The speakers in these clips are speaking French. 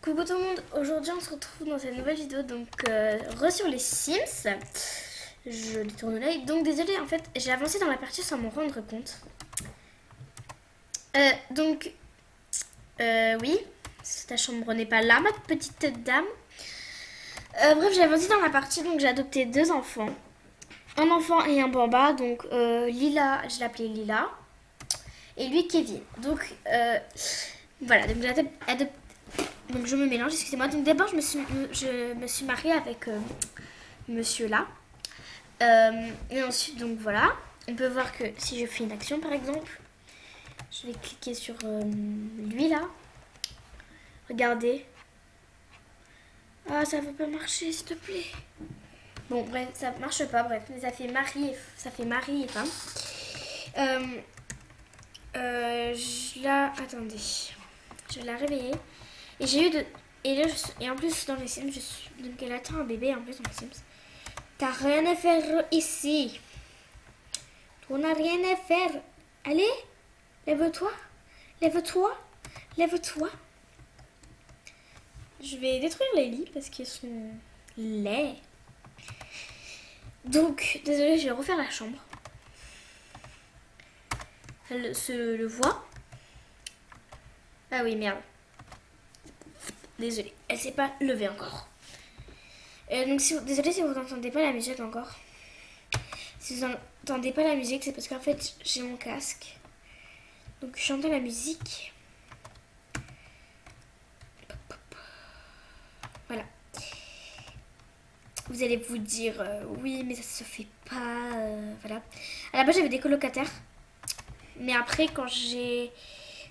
Coucou tout le monde, aujourd'hui on se retrouve dans cette nouvelle vidéo, donc sur les Sims. Je détourne l'œil, donc désolé en fait j'ai avancé dans la partie sans m'en rendre compte. Oui, ta chambre n'est pas là ma petite dame. Bref, j'ai avancé dans la partie, donc j'ai adopté deux enfants. Un enfant et un bamba, donc Lila, je l'appelais Lila. Et lui Kevin, donc voilà, donc j'ai adopté. Donc je me mélange, excusez-moi. Donc d'abord je me suis mariée avec monsieur là. Et ensuite donc voilà. On peut voir que si je fais une action par exemple, je vais cliquer sur lui là. Regardez. Ah ça veut pas marcher s'il te plaît. Bon bref, ça marche pas, bref. Mais ça fait mari et femme. Attendez. Je vais la réveiller. Et j'ai eu de... Et en plus, dans les Sims, donc elle attend un bébé en plus dans les Sims. T'as rien à faire ici. On n'a rien à faire. Allez, lève-toi. Lève-toi. Lève-toi. Je vais détruire les lits parce qu'ils sont laids. Donc, désolée, je vais refaire la chambre. Elle se le voit. Ah oui, merde. Désolée, elle s'est pas levée encore. Donc désolée si vous n'entendez pas la musique encore. Si vous n'entendez pas la musique, c'est parce qu'en fait j'ai mon casque. Donc j'entends la musique. Voilà. Vous allez vous dire oui mais ça se fait pas. Voilà. À la base j'avais des colocataires. Mais après quand j'ai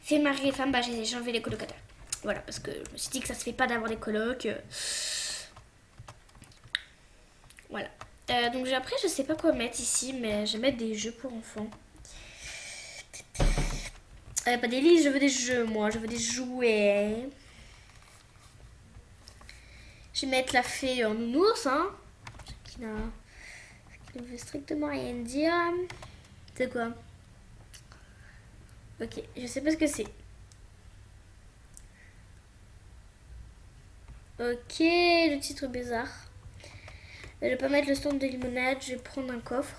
fait mari et femme, bah, j'ai enlevé les colocataires. Voilà, parce que je me suis dit que ça se fait pas d'avoir des colocs. Voilà. Donc après, je sais pas quoi mettre ici, mais je vais mettre des jeux pour enfants. Pas des livres, je veux des jeux, moi. Je veux des jouets. Je vais mettre la fée en nounours, hein. Qui ne veut strictement rien dire. C'est quoi? Ok, je sais pas ce que c'est. Ok, le titre bizarre. Je vais pas mettre le stand de limonade, je vais prendre un coffre.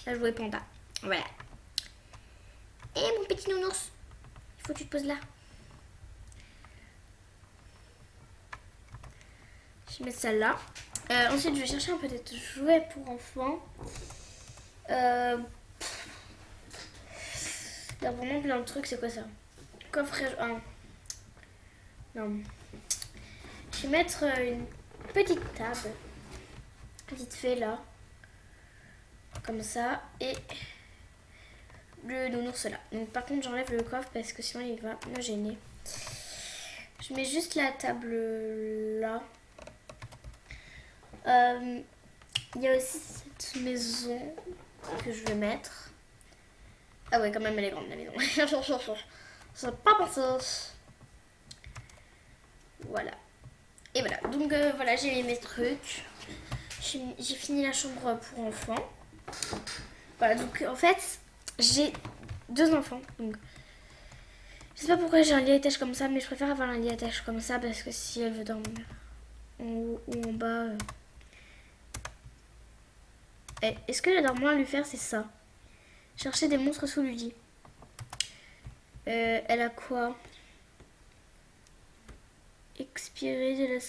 Là, je vois panda. Voilà. Et mon petit nounours, il faut que tu te poses là. Je vais mettre ça là. Ensuite, je vais chercher un peu de jouets pour enfants. Il y a vraiment plein de trucs, c'est quoi ça? Coffret. Non. Je vais mettre une petite table. Vite fait là. Comme ça. Et le nounours là. Donc par contre j'enlève le coffre parce que sinon il va me gêner. Je mets juste la table là. Il y a aussi cette maison que je vais mettre. Ah ouais, quand même elle est grande la maison. C'est pas pour ça. Voilà. Et voilà. Donc voilà, j'ai mis mes trucs. J'ai fini la chambre pour enfants. Voilà, donc en fait, j'ai deux enfants. Donc, je sais pas pourquoi j'ai un lit à étage comme ça, mais je préfère avoir un lit à étage comme ça parce que si elle veut dormir en haut ou en bas. Est-ce que j'adore moins à lui faire, c'est ça? Chercher des monstres sous le lit. Elle a quoi? Expirer de la...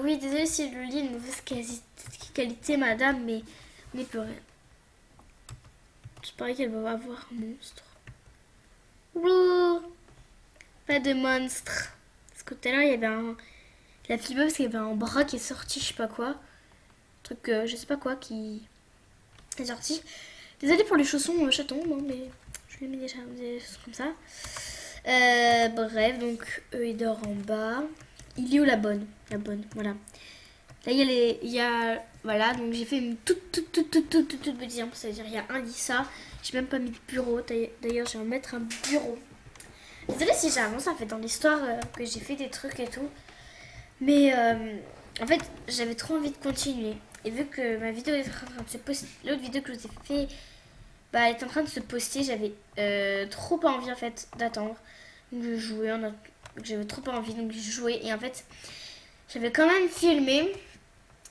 Oui, désolé si le lit est de mauvaise qualité, madame, mais on n'y peut rien. Je parie qu'elle va avoir un monstre. Ouh, pas de monstre. Parce que tout à l'heure, il y avait un... La flippé parce qu'il y avait un bras qui est sorti, je sais pas quoi. Un truc, je sais pas quoi, qui est sorti. Désolée pour les chaussons chatons, non, mais je lui ai mis des choses comme ça. Bref, donc eux, ils dorment en bas. Il est où la bonne? La bonne, voilà. Là, il y a voilà, donc j'ai fait une toute petite ample, c'est-à-dire il y a un lit, ça. J'ai même pas mis de bureau. D'ailleurs, je vais en mettre un bureau. Désolée si j'avance en fait dans l'histoire que j'ai fait des trucs et tout. Mais en fait, j'avais trop envie de continuer. Et vu que ma vidéo est en train de se poster, l'autre vidéo que je vous ai fait, bah, elle est en train de se poster, j'avais trop pas envie en fait d'attendre. Donc je jouais, j'avais trop pas envie, donc je jouais. Et en fait, j'avais quand même filmé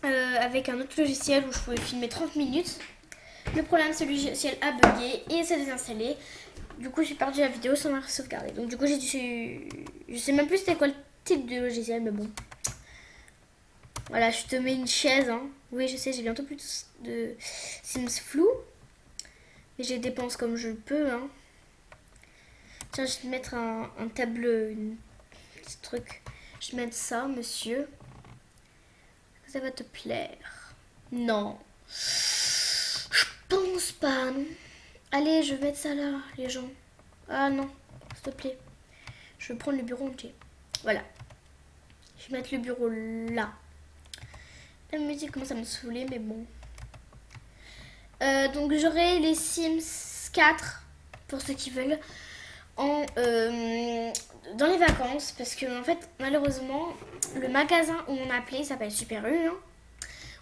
avec un autre logiciel où je pouvais filmer 30 minutes. Le problème, c'est que le logiciel a bugué et s'est désinstallé. Du coup, j'ai perdu la vidéo sans la sauvegarder. Donc du coup, j'ai dû... Je sais même plus c'était quoi le type de logiciel, mais bon. Voilà, je te mets une chaise. Hein. Oui, je sais, j'ai bientôt plus de Sims flou. Mais je les dépense comme je peux. Hein. Tiens, je vais te mettre un tableau, un petit truc. Je vais mettre ça, monsieur. Ça va te plaire. Non. Je pense pas, non. Allez, je vais mettre ça là, les gens. Ah non, s'il te plaît. Je vais prendre le bureau entier. Voilà. Je vais mettre le bureau là. La musique commence à me saouler, mais bon. Donc j'aurai les Sims 4, pour ceux qui veulent, dans les vacances. Parce que en fait, malheureusement, le magasin où on a appelé, il s'appelle Super U. Hein.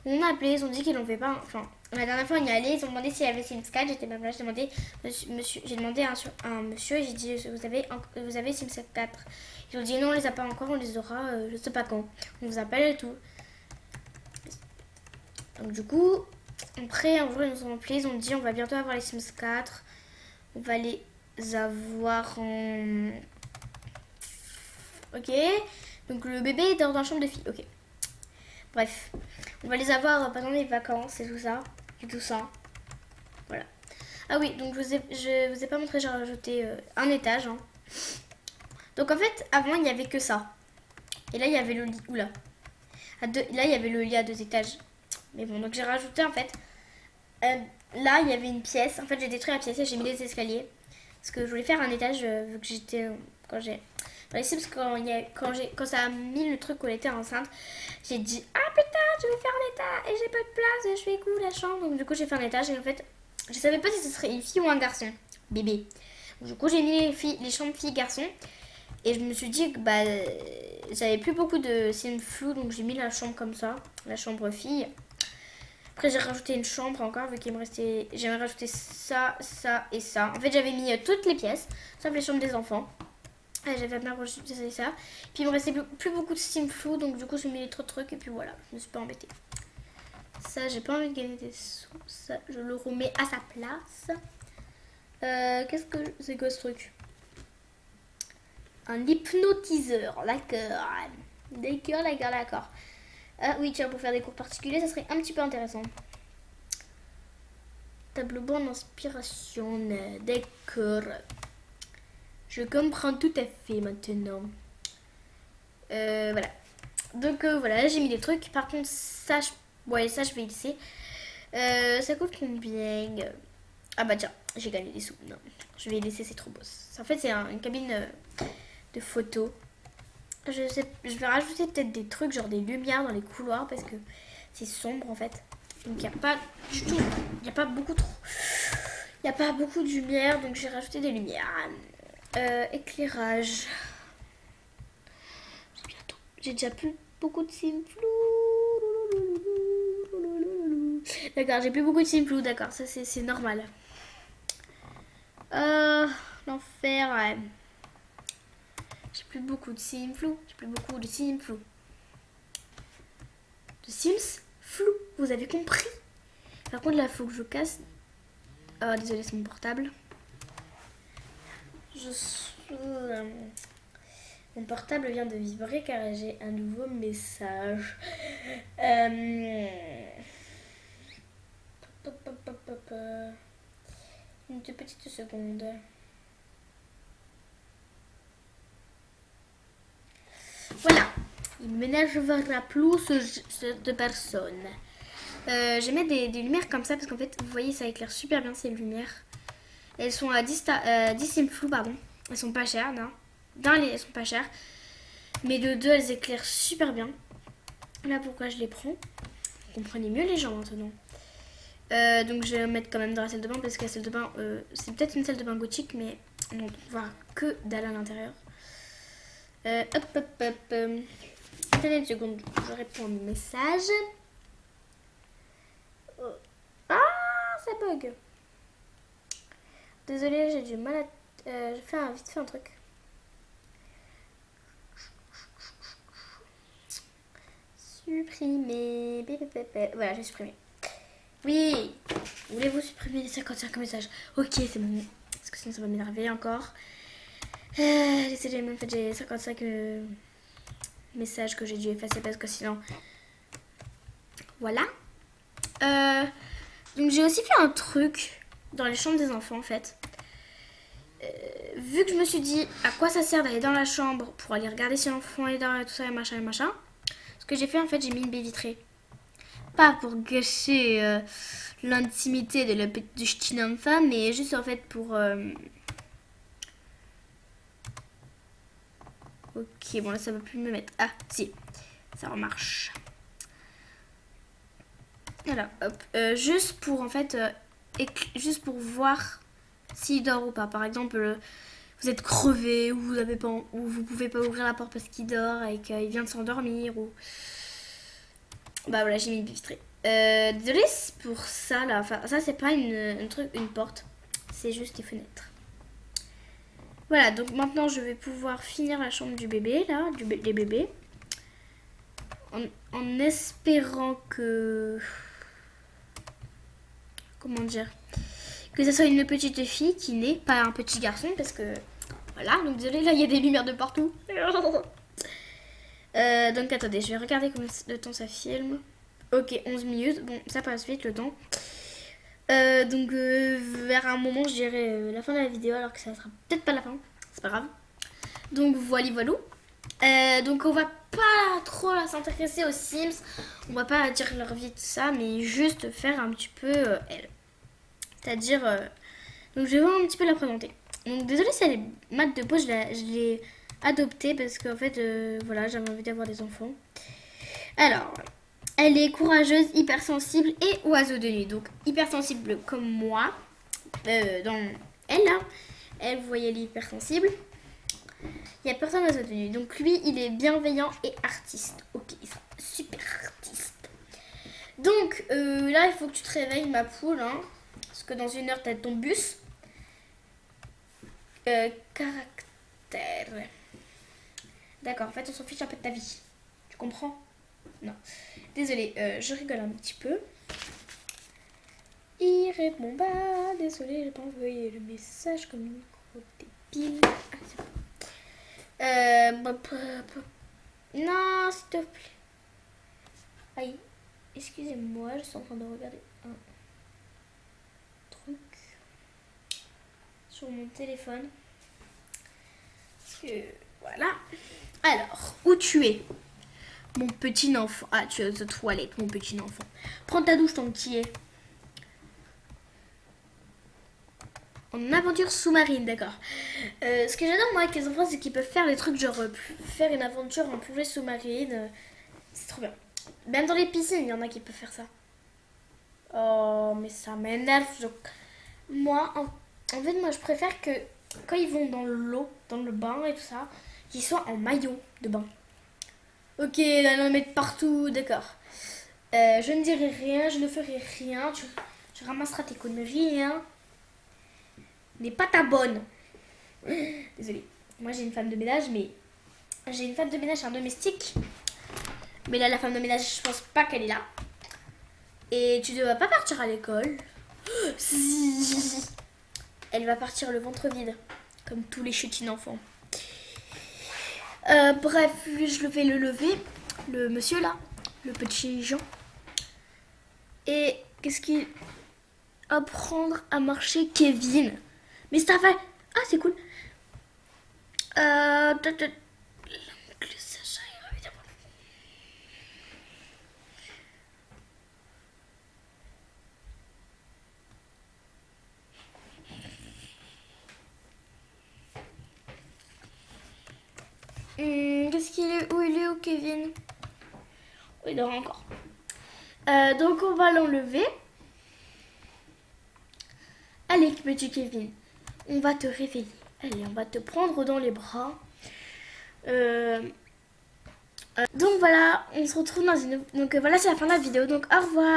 On a appelé, ils ont dit qu'ils n'en faisaient pas. Enfin, la dernière fois on y allait, ils ont demandé s'il y avait Sims 4. J'étais même là, j'ai demandé, j'ai demandé à un monsieur et j'ai dit vous avez Sims 4. Ils ont dit non, on les a pas encore, on les aura je sais pas quand. On vous appelle et tout. Donc du coup, après un jour ils nous ont appelé, ils ont dit on va bientôt avoir les Sims 4. On va les avoir en... Ok. Donc le bébé est dans la chambre de fille. Ok. Bref. On va les avoir pendant les vacances et tout ça. Et tout ça. Voilà. Ah oui, donc je vous ai pas montré, j'ai rajouté un étage. Hein. Donc en fait, avant, il n'y avait que ça. Et là, il y avait le lit. Oula. Là, il y avait le lit à 2 étages. Mais bon, donc j'ai rajouté en fait. Là, il y avait une pièce. En fait, j'ai détruit la pièce et j'ai mis des escaliers. Parce que je voulais faire un étage vu que j'étais... Quand j'ai... Dans les Sims, quand ça a mis le truc où elle était enceinte, j'ai dit ah putain, je vais faire un étage et j'ai pas de place, je fais où la chambre. Donc du coup, j'ai fait un étage et en fait, je savais pas si ce serait une fille ou un garçon, bébé. Donc, du coup, j'ai mis les chambres filles-garçons et je me suis dit que bah, j'avais plus beaucoup de Sims flou, donc j'ai mis la chambre comme ça, la chambre fille. Après, j'ai rajouté une chambre encore, vu qu'il me restait... J'avais rajouté ça, ça et ça. En fait, j'avais mis toutes les pièces, sauf les chambres des enfants. J'avais bien rajouté ça. Puis, il me restait plus beaucoup de Sims flou, donc du coup, j'ai mis les trop trucs et puis voilà, je me suis pas embêtée. Ça, j'ai pas envie de gagner des sous. Ça, je le remets à sa place. Qu'est-ce que... C'est quoi ce truc? Un hypnotiseur, d'accord. D'accord. Ah oui, tiens, pour faire des cours particuliers, ça serait un petit peu intéressant. Tableau bord d'inspiration, d'accord. Je comprends tout à fait maintenant. Voilà. Donc voilà, j'ai mis des trucs. Par contre, ça, je vais laisser. Ça coûte combien? Ah bah tiens, j'ai gagné des sous. Non, je vais laisser, c'est trop beau. En fait, c'est une cabine de photos. Je vais rajouter peut-être des trucs, genre des lumières dans les couloirs parce que c'est sombre en fait. Donc il n'y a pas du tout, il n'y a pas beaucoup trop. Il n'y a pas beaucoup de lumière, donc j'ai rajouté des lumières. Éclairage. J'ai déjà plus beaucoup de Sims flou. D'accord, j'ai plus beaucoup de Sims flou, d'accord, ça c'est normal. L'enfer, ouais. J'ai plus beaucoup de Sims flou. J'ai plus beaucoup de Sims flou. De Sims flou, vous avez compris? Par contre, là, il faut que je casse. Oh, désolé, c'est mon portable. Mon portable vient de vibrer car j'ai un nouveau message. Une petite seconde. Voilà. Il ne m'énervera plus cette personne. Je vais mettre des lumières comme ça parce qu'en fait, vous voyez, ça éclaire super bien ces lumières. Elles sont à 10 Sims flou, pardon. Elles sont pas chères, non. Elles sont pas chères. Mais de deux, elles éclairent super bien. Là, pourquoi je les prends? Vous comprenez mieux les gens maintenant. Donc, je vais mettre quand même dans la salle de bain parce que la salle de bain, c'est peut-être une salle de bain gothique, mais on voit que dalle à l'intérieur. Hop. Attendez une seconde, je réponds au message. Ah, ça bug. Désolée, j'ai du mal à... je fais vite fait un truc. Supprimer. Voilà, j'ai supprimé. Oui. Voulez-vous supprimer les 55 messages? Ok, c'est bon. Parce que sinon ça va m'énerver encore. Désolée, mais en fait j'ai 55 messages que j'ai dû effacer parce que sinon... Voilà. Donc j'ai aussi fait un truc dans les chambres des enfants en fait. Vu que je me suis dit à quoi ça sert d'aller dans la chambre pour aller regarder si l'enfant est dans et tout ça et machin. Ce que j'ai fait en fait, j'ai mis une baie vitrée. Pas pour gâcher l'intimité de la petite petite enfant, mais juste en fait pour... Ok, bon là ça ne veut plus me mettre. Ah, si, ça remarche. Voilà, hop. Juste pour en fait, juste pour voir s'il dort ou pas. Par exemple, vous êtes crevé ou vous avez pas, ou vous pouvez pas ouvrir la porte parce qu'il dort et qu'il vient de s'endormir ou. Bah voilà, j'ai mis une vitrée. Désolée pour ça là. Enfin, ça c'est pas une porte, c'est juste des fenêtres. Voilà, donc maintenant je vais pouvoir finir la chambre du bébé là, des bébés, en espérant que. Comment dire, que ça soit une petite fille qui n'est pas un petit garçon parce que voilà, donc désolé, là il y a des lumières de partout. Donc attendez, je vais regarder combien de temps ça filme. Ok, 11 minutes, bon ça passe vite le temps. Donc vers un moment je dirais la fin de la vidéo alors que ça sera peut-être pas la fin, c'est pas grave. Donc voilà. Donc on va pas trop s'intéresser aux Sims, on va pas dire leur vie tout ça, mais juste faire un petit peu elle. C'est-à-dire, donc je vais voir un petit peu la présenter. Donc désolée si elle est mat de peau, je l'ai adoptée parce qu'en fait, voilà, j'avais envie d'avoir des enfants. Alors, elle est courageuse, hypersensible et oiseau de nuit. Donc hypersensible comme moi, dans elle là, elle, vous voyez, elle est hypersensible. Il n'y a personne oiseau de nuit. Donc lui, il est bienveillant et artiste. Ok, il sera super artiste. Donc là, il faut que tu te réveilles, ma poule, hein. Parce que dans une heure, t'as ton bus. Caractère. D'accord, en fait, on s'en fiche un peu de ta vie. Tu comprends? Non. Désolée, je rigole un petit peu. Il répond pas. Désolée, j'ai pas envoyé le message comme une gros débile. Ah, c'est bon. Non, s'il te plaît. Aïe. Excusez-moi, je suis en train de regarder un truc sur mon téléphone. Parce que voilà. Alors, où tu es, mon petit enfant? Ah, tu es aux toilettes, mon petit enfant. Prends ta douche tant que tu y es. En aventure sous-marine, d'accord. Ce que j'adore moi avec les enfants, c'est qu'ils peuvent faire des trucs genre faire une aventure en plongée sous-marine. C'est trop bien. Même dans les piscines, il y en a qui peuvent faire ça. Oh, mais ça m'énerve. Moi, en fait, moi, je préfère que quand ils vont dans l'eau, dans le bain et tout ça, qu'ils soient en maillot de bain. Ok, là, on en met partout, d'accord. Je ne dirai rien, je ne ferai rien. Tu ramasseras tes conneries, hein. N'est pas ta bonne. Désolée. Moi, j'ai une femme de ménage, mais j'ai une femme de ménage, un domestique. Mais là, la femme de ménage, je pense pas qu'elle est là. Et tu ne vas pas partir à l'école. Si. Elle va partir le ventre vide, comme tous les chutines enfants. Bref, je vais le lever, le monsieur là, le petit Jean. Et qu'est-ce qu'il... Apprendre à marcher Kevin. Mais ça va... Ah, c'est cool. Le Sacha, évidemment. Qu'est-ce qu'il est? Où il est, où Kevin? Oh, il dort encore. Donc on va l'enlever. Allez, petit Kevin, on va te réveiller. Allez, on va te prendre dans les bras. Donc voilà, on se retrouve dans une... Donc voilà, c'est la fin de la vidéo. Donc au revoir.